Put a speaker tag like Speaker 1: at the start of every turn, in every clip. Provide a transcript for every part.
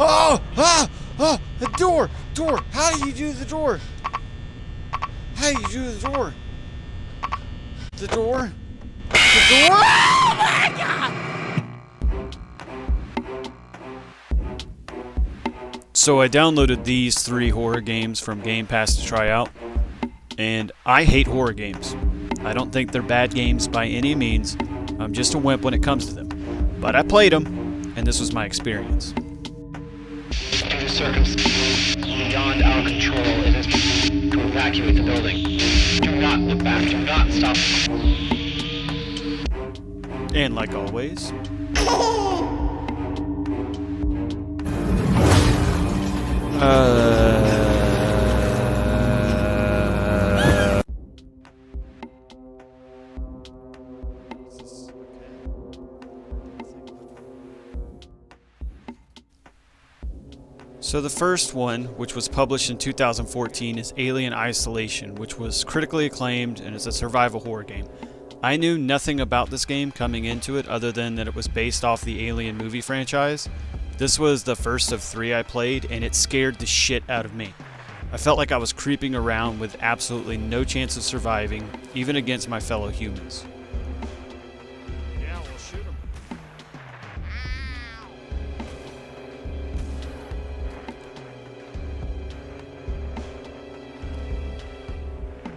Speaker 1: Oh! Ah! Oh! The door! Door! How do you do the door? How do you do the door? The door? The door? Oh my God! So I downloaded these 3 horror games from Game Pass to try out, and I hate horror games. I don't think they're bad games by any means. I'm just a wimp when it comes to them. But I played them, and this was my experience.
Speaker 2: Due to circumstances beyond our control, it has been to evacuate the building. Do not look back. Do not stop.
Speaker 1: And like always... So the first one, which was published in 2014, is Alien Isolation, which was critically acclaimed and is a survival horror game. I knew nothing about this game coming into it other than that it was based off the Alien movie franchise. This was the first of 3 I played, and it scared the shit out of me. I felt like I was creeping around with absolutely no chance of surviving, even against my fellow humans. Yeah, we'll shoot 'em.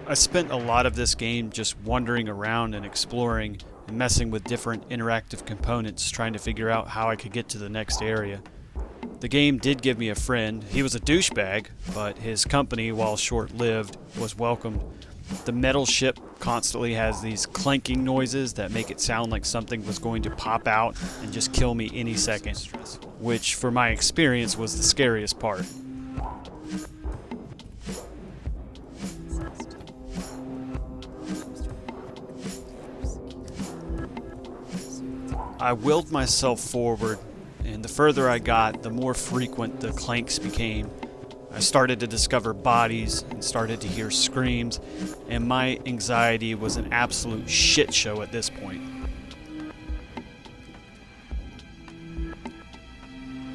Speaker 1: I spent a lot of this game just wandering around and exploring and messing with different interactive components, trying to figure out how I could get to the next area. The game did give me a friend. He was a douchebag, but his company, while short-lived, was welcomed. The metal ship constantly has these clanking noises that make it sound like something was going to pop out and just kill me any second, which for my experience was the scariest part. I willed myself forward, and the further I got, the more frequent the clanks became. I started to discover bodies and started to hear screams, and my anxiety was an absolute shit show at this point.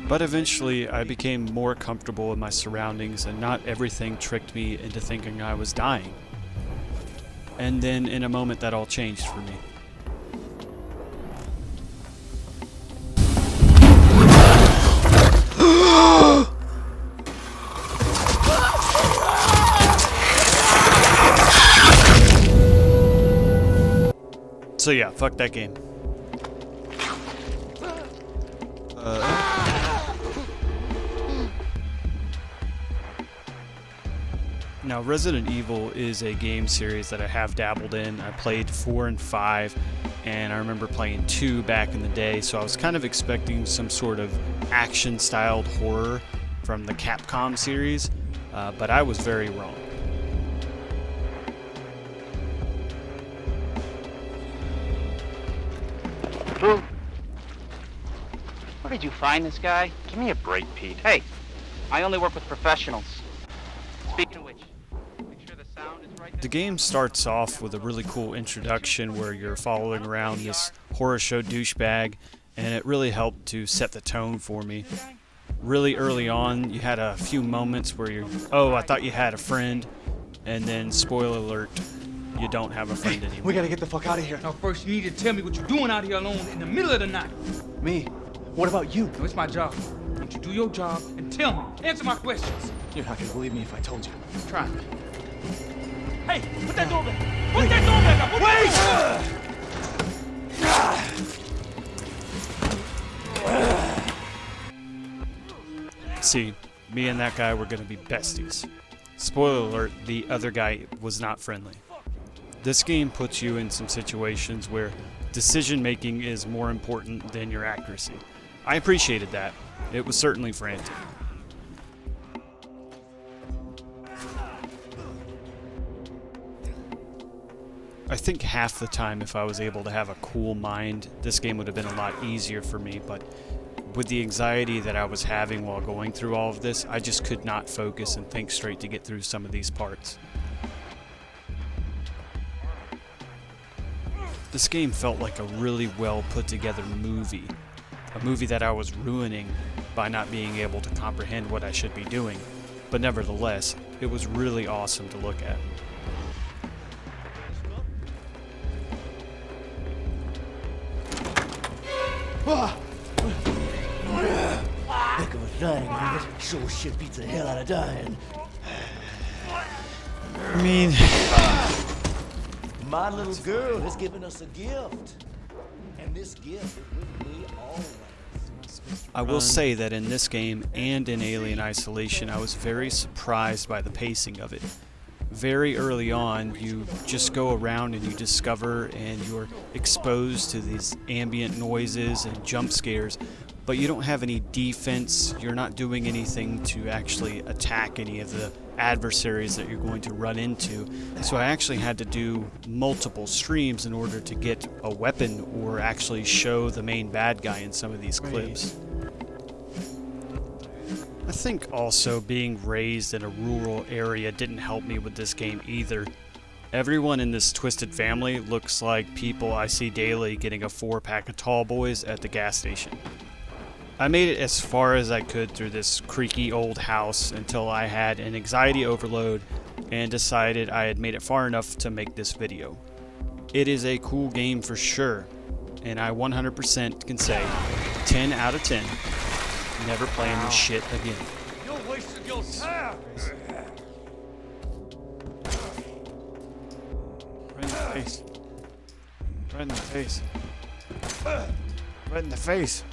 Speaker 1: But eventually, I became more comfortable in my surroundings, and not everything tricked me into thinking I was dying. And then, in a moment, that all changed for me. So yeah, fuck that game. Now, Resident Evil is a game series that I have dabbled in. I played 4 and 5, and I remember playing 2 back in the day, so I was kind of expecting some sort of action-styled horror from the Capcom series, but I was very wrong.
Speaker 2: Who? Where did you find this guy? Give me a break, Pete. Hey, I only work with professionals. Speaking of which, make sure the sound is right.
Speaker 1: The game starts off with a really cool introduction where you're following around this horror show douchebag, and it really helped to set the tone for me. Really early on, you had a few moments where you're, oh, I thought you had a friend, and then, spoiler alert, you don't have a friend anymore.
Speaker 3: We gotta get the fuck out of here.
Speaker 4: Now, first you need to tell me what you're doing out here alone in the middle of the night.
Speaker 3: Me? What about you?
Speaker 4: No, it's my job. Don't you do your job and tell me. Answer my questions.
Speaker 3: You're not gonna believe me if I told you.
Speaker 4: Try me. Hey, put that door back. Put that door back up. Wait!
Speaker 1: See, me and that guy were gonna be besties. Spoiler alert, the other guy was not friendly. This game puts you in some situations where decision making is more important than your accuracy. I appreciated that. It was certainly frantic. I think half the time, if I was able to have a cool mind, this game would have been a lot easier for me, but with the anxiety that I was having while going through all of this, I just could not focus and think straight to get through some of these parts. This game felt like a really well put together movie. A movie that I was ruining by not being able to comprehend what I should be doing, but nevertheless, it was really awesome to look at.
Speaker 5: Heck of a thing, ain't it? Sure shit beats the hell out of dying.
Speaker 1: I mean,
Speaker 5: My little girl has given us a gift. And this gift is with me always.
Speaker 1: I will say that in this game and in Alien Isolation, I was very surprised by the pacing of it. Very early on, you just go around and you discover and you're exposed to these ambient noises and jump scares, but you don't have any defense. You're not doing anything to actually attack any of the adversaries that you're going to run into. So I actually had to do multiple streams in order to get a weapon or actually show the main bad guy in some of these clips. I think also being raised in a rural area didn't help me with this game either. Everyone in this twisted family looks like people I see daily getting a 4-pack of Tall Boys at the gas station. I made it as far as I could through this creaky old house until I had an anxiety overload and decided I had made it far enough to make this video. It is a cool game for sure, and I 100% can say 10 out of 10. Never playing this shit again.
Speaker 4: You're wasting your time.
Speaker 1: Right in the face. Right in the face. Right in the face.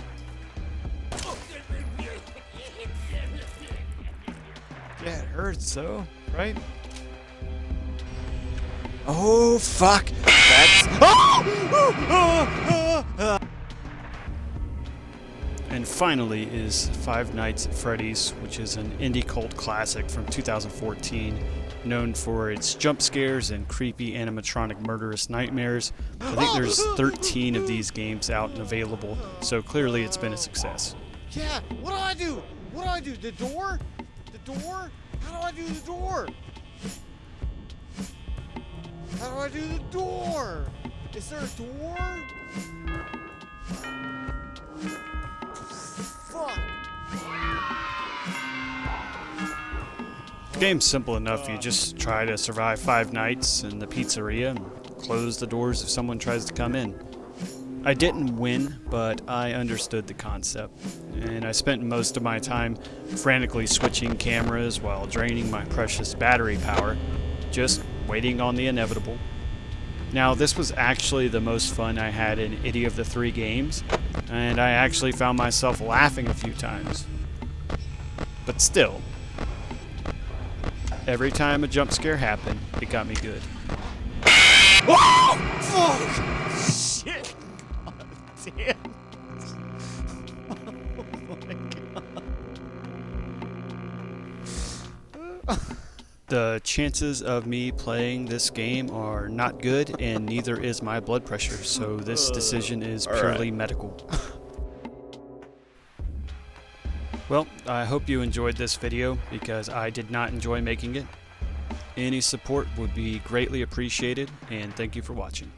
Speaker 1: Yeah, it hurts so, right? Oh, fuck. That's... And finally is Five Nights at Freddy's, which is an indie cult classic from 2014, known for its jump scares and creepy animatronic murderous nightmares. I think there's 13 of these games out and available, so clearly it's been a success.
Speaker 6: Yeah, what do I do? What do I do? The door? The door? How do I do the door? How do I do the door? Is there a door? Fuck.
Speaker 1: The game's simple enough. You just try to survive 5 nights in the pizzeria and close the doors if someone tries to come in. I didn't win, but I understood the concept, and I spent most of my time frantically switching cameras while draining my precious battery power, just waiting on the inevitable. Now, this was actually the most fun I had in any of the 3 games, and I actually found myself laughing a few times. But still, every time a jump scare happened, it got me good.
Speaker 6: Oh, fuck! Shit! God damn. Oh my god.
Speaker 1: The chances of me playing this game are not good, and neither is my blood pressure, so this decision is purely medical. Well, I hope you enjoyed this video, because I did not enjoy making it. Any support would be greatly appreciated, and thank you for watching.